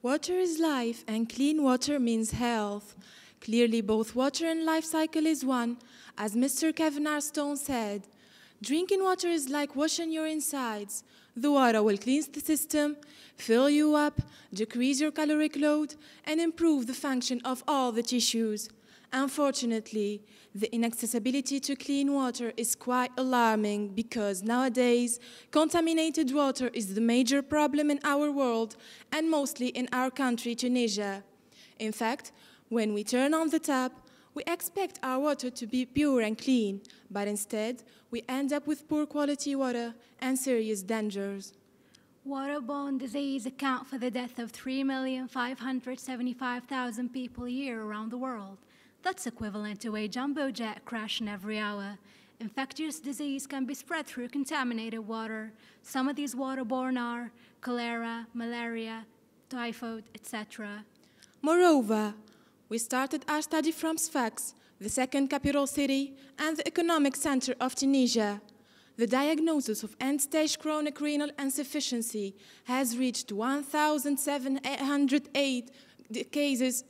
Water is life, and clean water means health. Clearly, both water and life cycle is one, as Mr. Kevin R. Stone said. Drinking water is like washing your insides. The water will cleanse the system, fill you up, decrease your caloric load, and improve the function of all the tissues. Unfortunately, the inaccessibility to clean water is quite alarming because nowadays, contaminated water is the major problem in our world and mostly in our country, Tunisia. In fact, when we turn on the tap, we expect our water to be pure and clean, but instead, we end up with poor quality water and serious dangers. Waterborne disease account for the death of 3,575,000 people a year around the world. That's equivalent to a jumbo jet crashing every hour. Infectious disease can be spread through contaminated water. Some of these waterborne are cholera, malaria, typhoid, etc. Moreover, we started our study from Sfax, the second capital city and the economic center of Tunisia. The diagnosis of end-stage chronic renal insufficiency has reached 1,708 cases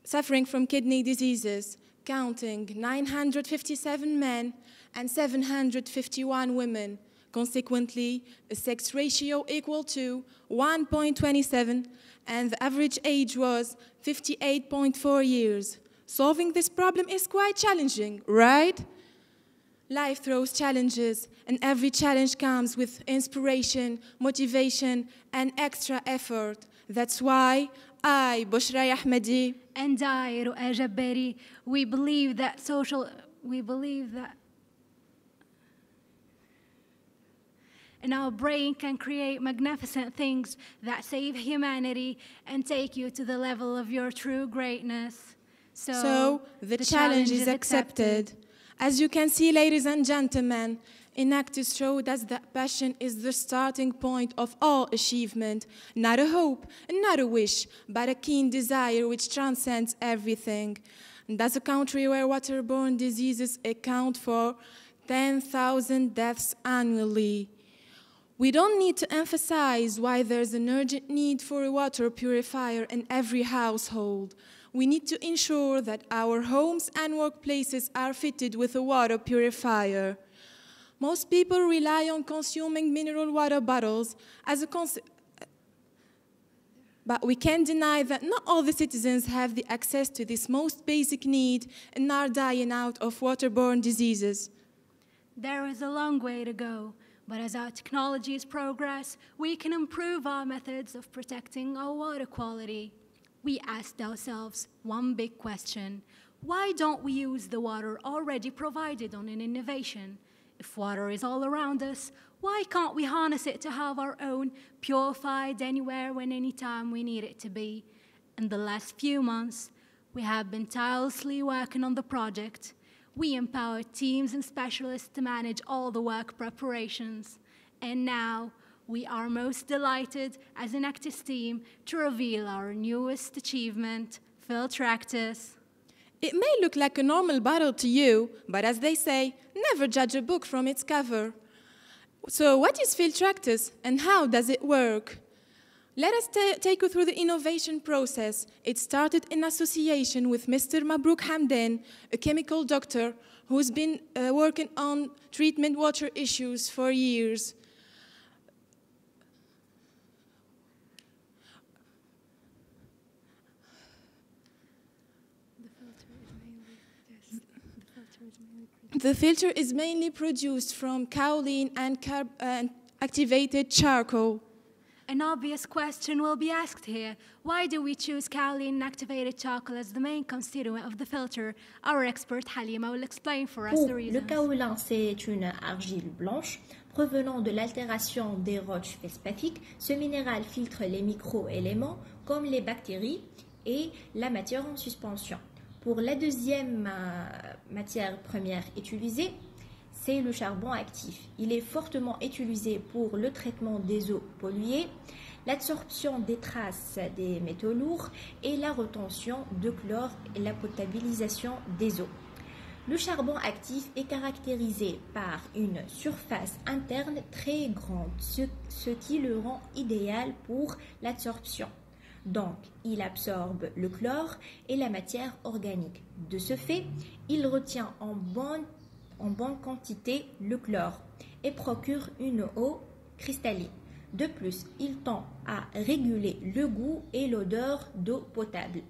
suffering from kidney diseases, counting 957 men and 751 women. Consequently, a sex ratio equal to 1.27, and the average age was 58.4 years. Solving this problem is quite challenging, right? Life throws challenges, and every challenge comes with inspiration, motivation, and extra effort. That's why I, Bushra Ahmadi, and I, Ru'a Jabbari, we believe that and our brain can create magnificent things that save humanity and take you to the level of your true greatness. So the challenge is accepted. As you can see, ladies and gentlemen, Enactus showed us that passion is the starting point of all achievement, not a hope, not a wish, but a keen desire which transcends everything. And that's a country where waterborne diseases account for 10,000 deaths annually. We don't need to emphasize why there's an urgent need for a water purifier in every household. We need to ensure that our homes and workplaces are fitted with a water purifier. Most people rely on consuming mineral water bottles as a but we can't deny that not all the citizens have the access to this most basic need and are dying out of waterborne diseases. There is a long way to go, but as our technologies progress, we can improve our methods of protecting our water quality. We asked ourselves one big question: why don't we use the water already provided on an innovation? If water is all around us, why can't we harness it to have our own, purified anywhere and anytime we need it to be? In the last few months, we have been tirelessly working on the project. We empowered teams and specialists to manage all the work preparations. And now, we are most delighted as an Enactus team to reveal our newest achievement, Filtractus. It may look like a normal bottle to you, but as they say, never judge a book from its cover. So what is Filtractus and how does it work? Let us take you through the innovation process. It started in association with Mr. Mabrouk Hamdan, a chemical doctor who's been working on treatment water issues for years. The filter is mainly produced from kaolin and activated charcoal. An obvious question will be asked here. Why do we choose kaolin and activated charcoal as the main constituent of the filter? Our expert Halima will explain for us the reasons. Le kaolin, c'est une argile blanche provenant de l'altération des roches feldspathiques. Ce minéral filtre les micro-éléments comme les bactéries et la matière en suspension. Pour la deuxième matière première utilisée, c'est le charbon actif. Il est fortement utilisé pour le traitement des eaux polluées, l'absorption des traces des métaux lourds et la retention de chlore et la potabilisation des eaux. Le charbon actif est caractérisé par une surface interne très grande, ce qui le rend idéal pour l'absorption. Donc, il absorbe le chlore et la matière organique. De ce fait, il retient en bonne quantité le chlore et procure une eau cristalline. De plus, il tend à réguler le goût et l'odeur d'eau potable.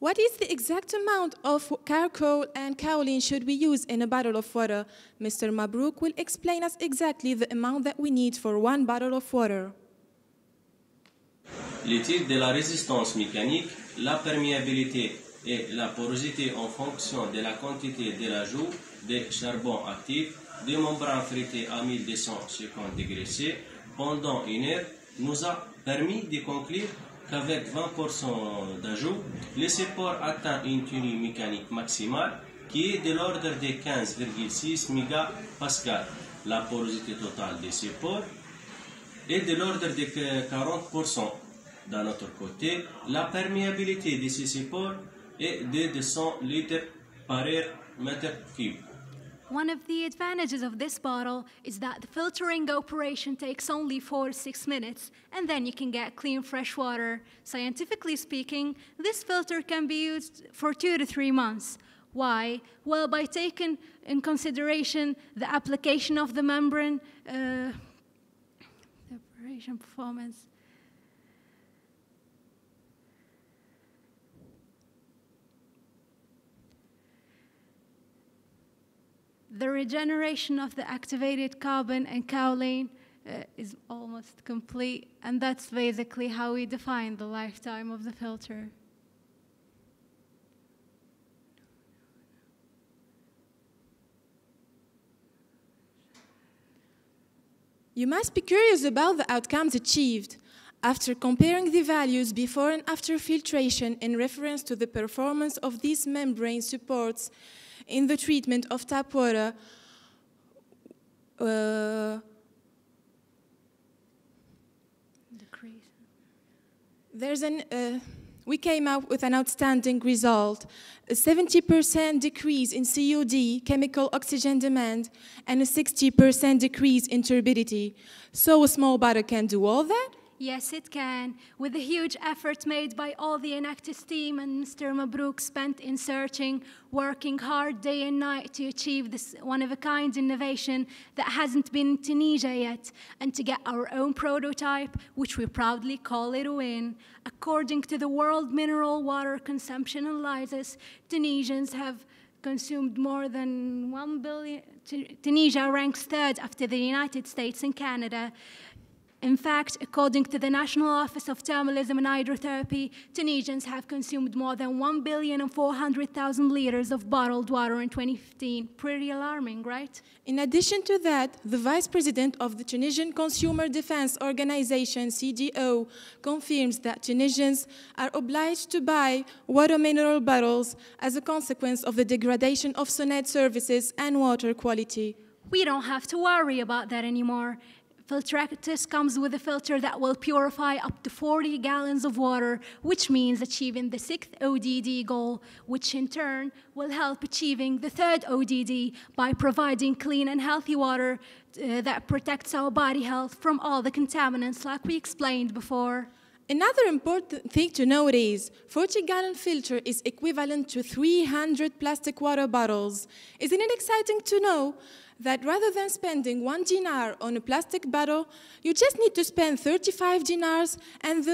What is the exact amount of charcoal and kaolin should we use in a bottle of water? Mr. Mabrouk will explain us exactly the amount that we need for 1 bottle of water. L'étude de la résistance mécanique, la perméabilité et la porosité en fonction de la quantité de l'ajout de charbon actif, des membranes fritées à 1250 degrés C pendant une heure nous a permis de conclure qu'avec 20% d'ajout, le support atteint une tenue mécanique maximale qui est de l'ordre de 15,6 mégapascal. La porosité totale des supports est de l'ordre de 40%. D'un autre côté, la perméabilité de ces supports est de 200 litres par mètre cube. One of the advantages of this bottle is that the filtering operation takes only 4 to 6 minutes, and then you can get clean fresh water. Scientifically speaking, this filter can be used for 2 to 3 months. Why? Well, by taking in consideration the application of the membrane, the operation performance. The regeneration of the activated carbon and kaolin is almost complete, and that's basically how we define the lifetime of the filter. You must be curious about the outcomes achieved. After comparing the values before and after filtration in reference to the performance of these membrane supports in the treatment of tap water, we came out with an outstanding result, a 70% decrease in COD, chemical oxygen demand, and a 60% decrease in turbidity. So a small bottle can do all that? Yes, it can. With the huge effort made by all the Enactus team and Mr. Mabrouk spent in searching, working hard day and night to achieve this one-of-a-kind innovation that hasn't been in Tunisia yet, and to get our own prototype, which we proudly call it a win. According to the World Mineral Water Consumption Analysis, Tunisians have consumed more than 1 billion. Tunisia ranks third after the United States and Canada. In fact, according to the National Office of Thermalism and Hydrotherapy, Tunisians have consumed more than 1,400,000 liters of bottled water in 2015. Pretty alarming, right? In addition to that, the Vice President of the Tunisian Consumer Defense Organization, CDO, confirms that Tunisians are obliged to buy water mineral bottles as a consequence of the degradation of SONET services and water quality. We don't have to worry about that anymore. Filtractus comes with a filter that will purify up to 40 gallons of water, which means achieving the 6th ODD goal, which in turn will help achieving the 3rd ODD by providing clean and healthy water that protects our body health from all the contaminants like we explained before. Another important thing to note is 40-gallon filter is equivalent to 300 plastic water bottles. Isn't it exciting to know that rather than spending 1 dinar on a plastic bottle, you just need to spend 35 dinars and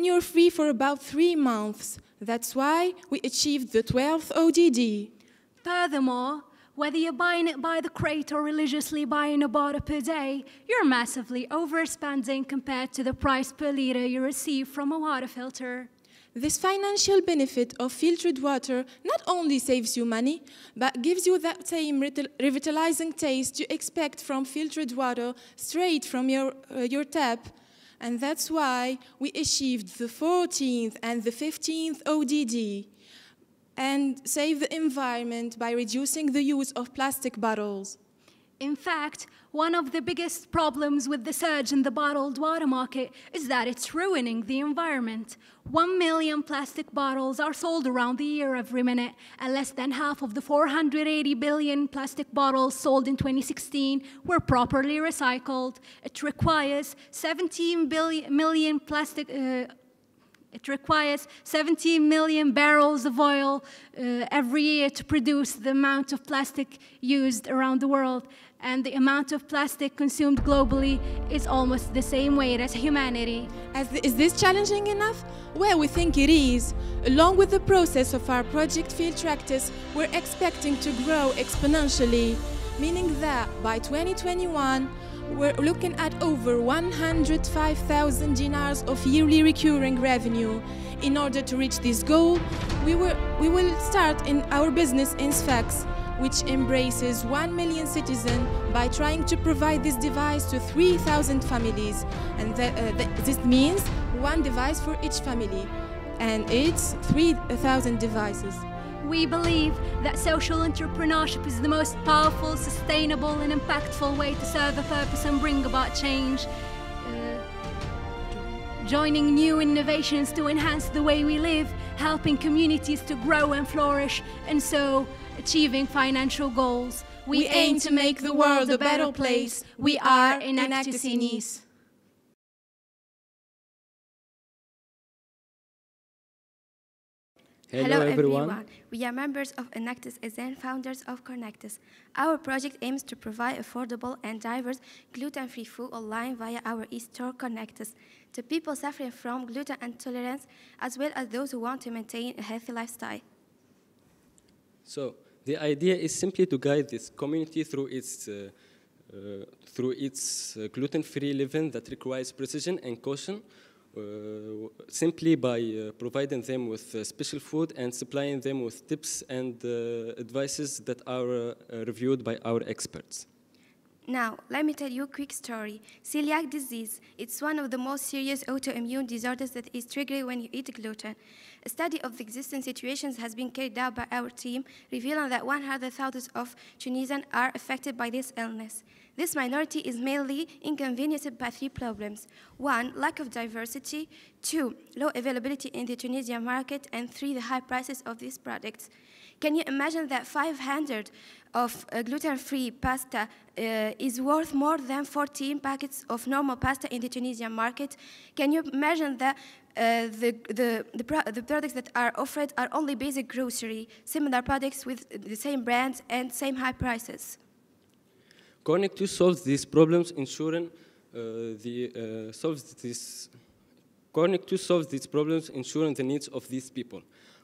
you're free for about 3 months. That's why we achieved the 12th ODD. Furthermore, whether you're buying it by the crate or religiously buying a bottle per day, you're massively overspending compared to the price per liter you receive from a water filter. This financial benefit of filtered water not only saves you money, but gives you that same revitalizing taste you expect from filtered water straight from your tap. And that's why we achieved the 14th and the 15th ODD and save the environment by reducing the use of plastic bottles. In fact, one of the biggest problems with the surge in the bottled water market is that it's ruining the environment. 1 million plastic bottles are sold around the year every minute, and less than half of the 480 billion plastic bottles sold in 2016 were properly recycled. It requires 17 million plastic It requires 70 million barrels of oil every year to produce the amount of plastic used around the world. And the amount of plastic consumed globally is almost the same weight as humanity. Is this challenging enough? Well, we think it is. Along with the process of our project Filtractus, we're expecting to grow exponentially, meaning that by 2021, we're looking at over 105,000 dinars of yearly recurring revenue. In order to reach this goal, we will start in our business in Sfax, which embraces 1 million citizens by trying to provide this device to 3,000 families. And this means one device for each family. And it's 3,000 devices. We believe that social entrepreneurship is the most powerful, sustainable, and impactful way to serve a purpose and bring about change. Joining new innovations to enhance the way we live, helping communities to grow and flourish, and so achieving financial goals. We aim to make the world a better place. We are Enactus ENIS. Hello everyone. We are members of Enactus ESEN, founders of Cornectus. Our project aims to provide affordable and diverse gluten-free food online via our e-store Cornectus to people suffering from gluten intolerance, as well as those who want to maintain a healthy lifestyle. So the idea is simply to guide this community through its gluten-free living that requires precision and caution, simply by providing them with special food and supplying them with tips and advices that are reviewed by our experts. Now, let me tell you a quick story. Celiac disease, it's one of the most serious autoimmune disorders that is triggered when you eat gluten. A study of the existing situations has been carried out by our team, revealing that 100,000 of Tunisians are affected by this illness. This minority is mainly inconvenienced by 3 problems. 1, lack of diversity. 2, low availability in the Tunisian market. And 3, the high prices of these products. Can you imagine that 500 of gluten-free pasta is worth more than 14 packets of normal pasta in the Tunisian market? Can you imagine that the products that are offered are only basic grocery, similar products with the same brands and same high prices? Cornectus solves these problems, ensuring Cornectus solves these problems, ensuring the needs of these people.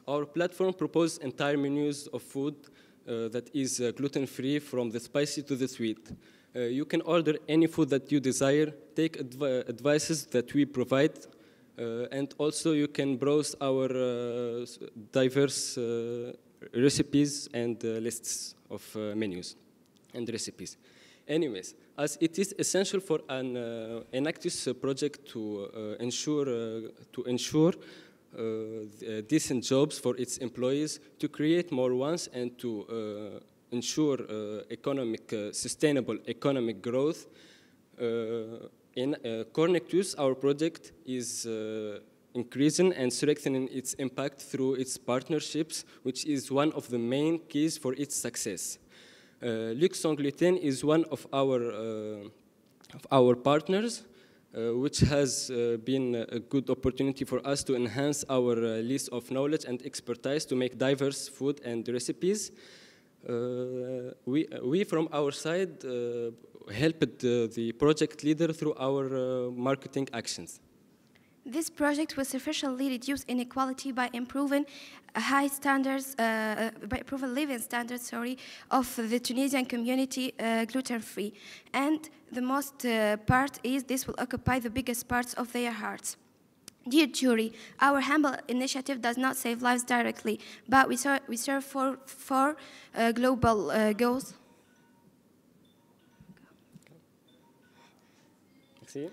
Our platform proposes entire menus of food that is gluten-free, from the spicy to the sweet. You can order any food that you desire, take advices that we provide, and also you can browse our diverse recipes and lists of menus and recipes. Anyways, as it is essential for an Enactus project to ensure decent jobs for its employees, to create more ones, and to ensure sustainable economic growth, in Cornectus, our project is increasing and strengthening its impact through its partnerships, which is one of the main keys for its success. Luxe Sans Gluten is one of our partners, which has been a good opportunity for us to enhance our list of knowledge and expertise to make diverse food and recipes. We from our side helped the project leader through our marketing actions. This project will sufficiently reduce inequality by improving living standards, of the Tunisian community gluten-free. And the most part is this will occupy the biggest parts of their hearts. Dear jury, our humble initiative does not save lives directly, but we serve four global goals. Merci.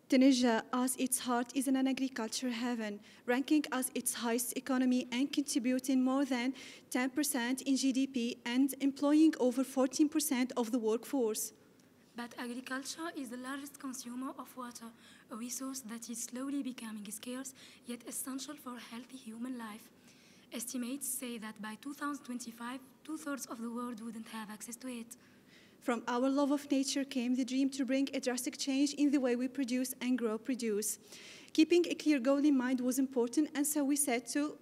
Tunisia, as its heart, is an agriculture haven, ranking as its highest economy and contributing more than 10% in GDP and employing over 14% of the workforce. But agriculture is the largest consumer of water, a resource that is slowly becoming scarce, yet essential for healthy human life. Estimates say that by 2025, 2/3 of the world wouldn't have access to it. From our love of nature came the dream to bring a drastic change in the way we produce and grow produce. Keeping a clear goal in mind was important, and so we set to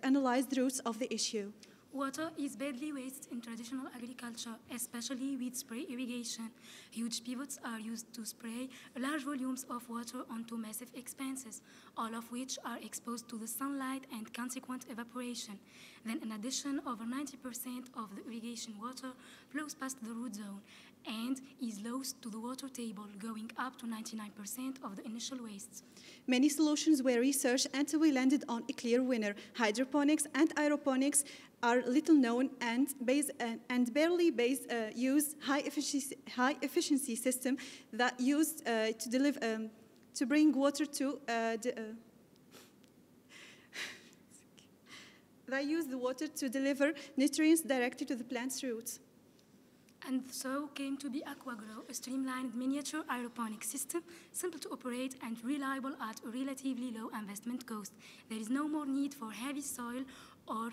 analyze the roots of the issue. Water is badly wasted in traditional agriculture, especially with spray irrigation. Huge pivots are used to spray large volumes of water onto massive expanses, all of which are exposed to the sunlight and consequent evaporation. Then, in addition, over 90% of the irrigation water flows past the root zone and is lost to the water table, going up to 99% of the initial wastes. Many solutions were researched until we landed on a clear winner. Hydroponics and aeroponics are little known and barely use high efficiency system that used to deliver to bring water to that use the water to deliver nutrients directly to the plant's roots. And so came to be Aquagrow, a streamlined miniature aeroponic system, simple to operate and reliable at a relatively low investment cost. There is no more need for heavy soil or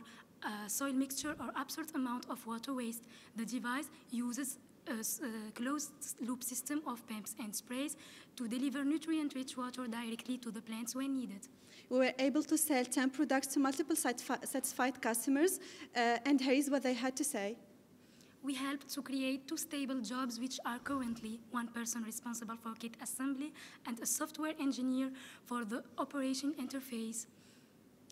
soil mixture or absurd amount of water waste. The device uses a closed-loop system of pumps and sprays to deliver nutrient-rich water directly to the plants when needed. We were able to sell 10 products to multiple satisfied customers, and here is what they had to say. We helped to create 2 stable jobs, which are currently 1 person responsible for kit assembly and a software engineer for the operation interface.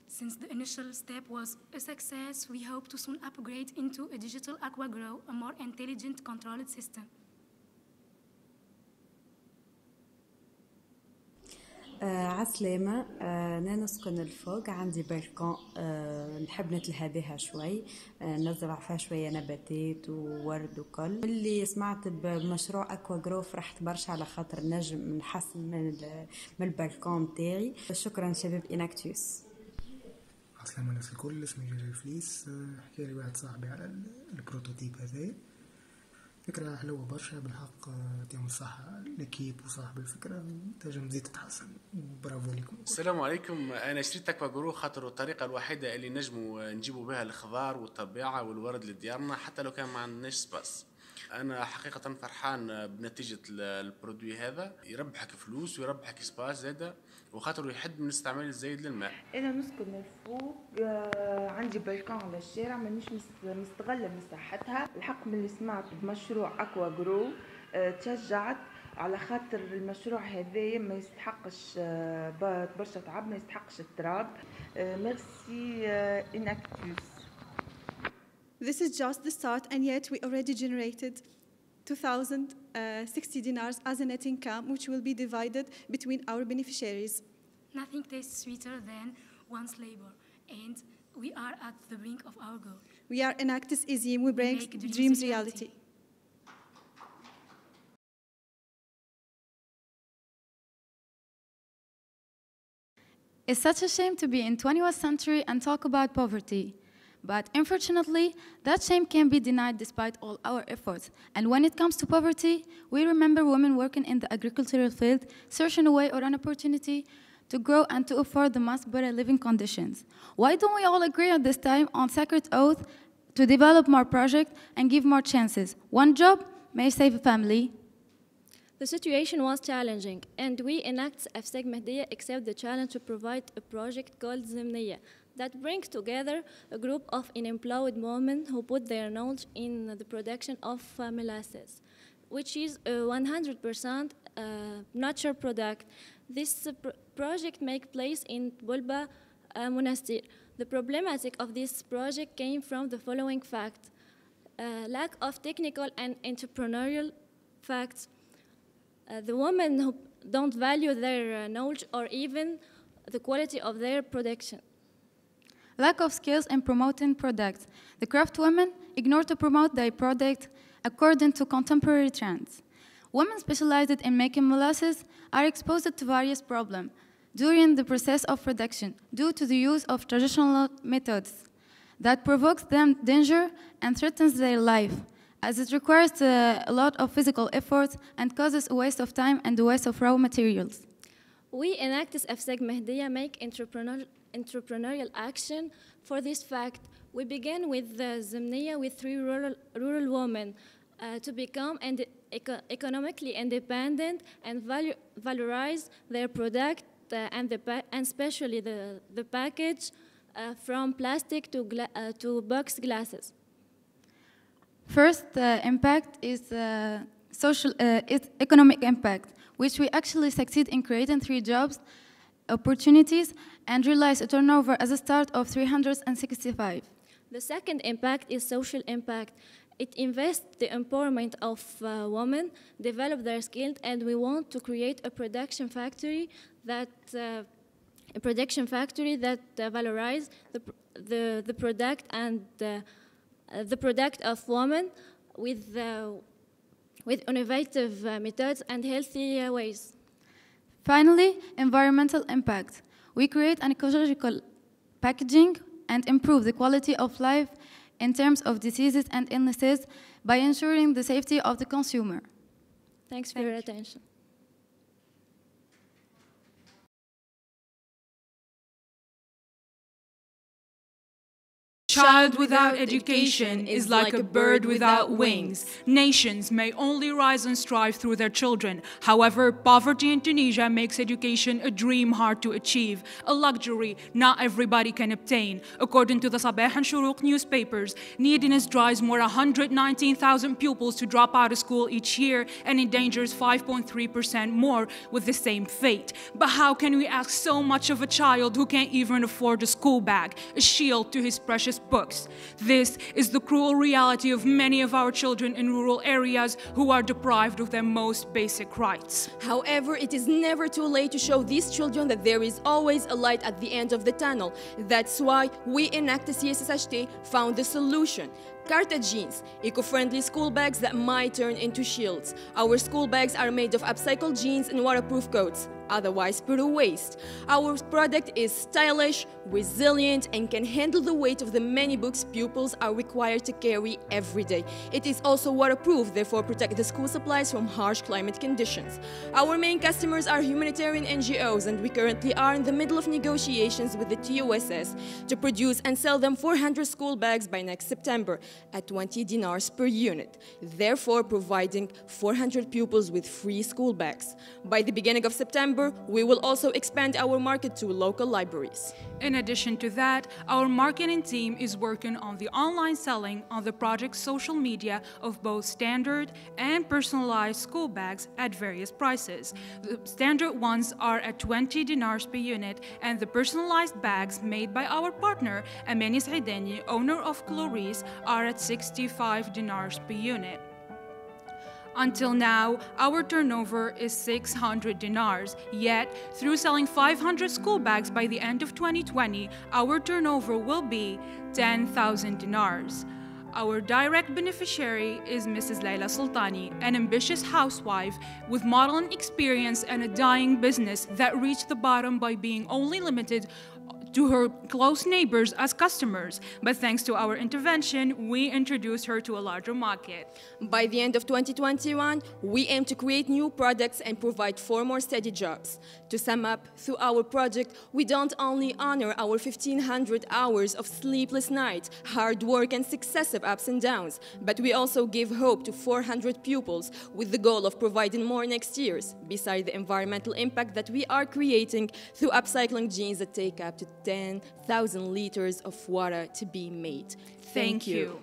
Since the initial step was a success, we hope to soon upgrade into a digital Aquagrow, a more intelligent controlled system. عسلامة. أنا نسكن الفوق، عندي بالكون نحب نتلهى بها شوي، نزرع فيها شوية نباتات وورد وكل. اللي سمعت بمشروع أكواغرو فرحت برشا على خاطر نجم نحسن من البالكون تاعي. شكرا شباب إناكتوس. عسلامة الناس الكل، اسمي جلال الفليس. حكى لي واحد صاحبي على البروتوتيب هذا، فكرة حلوة برشا بالحق. يعطيهم الصحة لكيب وصاحب الفكرة، تنجم تزيد تتحسن. برافو لكم. السلام عليكم. أنا شريت أكواغرو خاطر الطريقة الوحيدة اللي نجموا نجيبوا بها الخضار والطبيعة والورد لديارنا حتى لو كان ما عندناش سباس. أنا حقيقة فرحان بنتيجة البرودوي هذا، يربحك فلوس ويربحك سباس زادة، وخاطر يحد من استعمال الزايد للماء. أنا نسكن الفوق، عندي بالكون على الشارع، مانيش مستغلة مساحتها. الحق من اللي سمعت بمشروع أكواغرو تشجعت على خاطر المشروع هذا ما يستحقش برشا تعب، ما يستحقش التراب. ميرسي إناكتوس. This is just the start, and yet we already generated 2,060 dinars as a net income, which will be divided between our beneficiaries. Nothing tastes sweeter than one's labor, and we are at the brink of our goal. We are Enactus ESIM. We bring dreams reality. It's such a shame to be in 21st century and talk about poverty. But unfortunately, that shame can't be denied despite all our efforts. And when it comes to poverty, we remember women working in the agricultural field, searching a way or an opportunity to grow and to afford the most better living conditions. Why don't we all agree at this time on sacred oath to develop more projects and give more chances? One job may save a family. The situation was challenging, and we Enactus FSEG Mahdia accept the challenge to provide a project called Elzemnia that brings together a group of unemployed women who put their knowledge in the production of molasses, which is a 100% natural product. This project makes place in Bulba Monastir. The problematic of this project came from the following fact: lack of technical and entrepreneurial facts. The women who don't value their knowledge or even the quality of their production. Lack of skills in promoting products. The craft women ignore to promote their product according to contemporary trends. Women specialized in making molasses are exposed to various problems during the process of production due to the use of traditional methods that provokes them danger and threatens their life, as it requires a lot of physical effort and causes a waste of time and a waste of raw materials. We Enactus FSEG Mahdia make entrepreneurial action. For this fact, we began with the Elzemnia with 3 rural women to become economically independent and valorize their product and especially the package from plastic to box glasses. First, the impact is it's economic impact, which we actually succeed in creating 3 jobs opportunities and realize a turnover as a start of 365. The second impact is social impact. It invests the empowerment of women, develop their skills, and we want to create a production factory that valorize the product and the product of women with innovative methods and healthy ways. Finally, environmental impact. We create an ecological packaging and improve the quality of life in terms of diseases and illnesses by ensuring the safety of the consumer. Thanks for your attention. Child without education is like a bird without wings. Nations may only rise and strive through their children. However, poverty in Tunisia makes education a dream hard to achieve, a luxury not everybody can obtain. According to the Sabah and Shuruq newspapers, neediness drives more 119,000 pupils to drop out of school each year and endangers 5.3% more with the same fate. But how can we ask so much of a child who can't even afford a school bag, a shield to his precious books? This is the cruel reality of many of our children in rural areas who are deprived of their most basic rights. However, it is never too late to show these children that there is always a light at the end of the tunnel. That's why we in Enactus ESSHT found the solution. Cartajeans, eco-friendly school bags that might turn into shields. Our school bags are made of upcycled jeans and waterproof coats, otherwise put to waste. Our product is stylish, resilient, and can handle the weight of the many books pupils are required to carry every day. It is also waterproof, therefore protect the school supplies from harsh climate conditions. Our main customers are humanitarian NGOs, and we currently are in the middle of negotiations with the TOSS to produce and sell them 400 school bags by next September at 20 dinars per unit, therefore providing 400 pupils with free school bags. By the beginning of September, we will also expand our market to local libraries. In addition to that, our marketing team is working on the online selling on the project's social media of both standard and personalized school bags at various prices. The standard ones are at 20 dinars per unit, and the personalized bags made by our partner, ENIS, owner of Cloris, are at 65 dinars per unit. Until now, our turnover is 600 dinars, yet through selling 500 school bags by the end of 2020, our turnover will be 10,000 dinars. Our direct beneficiary is Mrs. Layla Sultani, an ambitious housewife with modeling experience and a dying business that reached the bottom by being only limited to her close neighbors as customers, but thanks to our intervention, we introduced her to a larger market. By the end of 2021, we aim to create new products and provide 4 more steady jobs. To sum up, through our project, we don't only honor our 1,500 hours of sleepless nights, hard work and successive ups and downs, but we also give hope to 400 pupils with the goal of providing more next years, beside the environmental impact that we are creating through upcycling jeans that take up to 10,000 liters of water to be made. Thank you.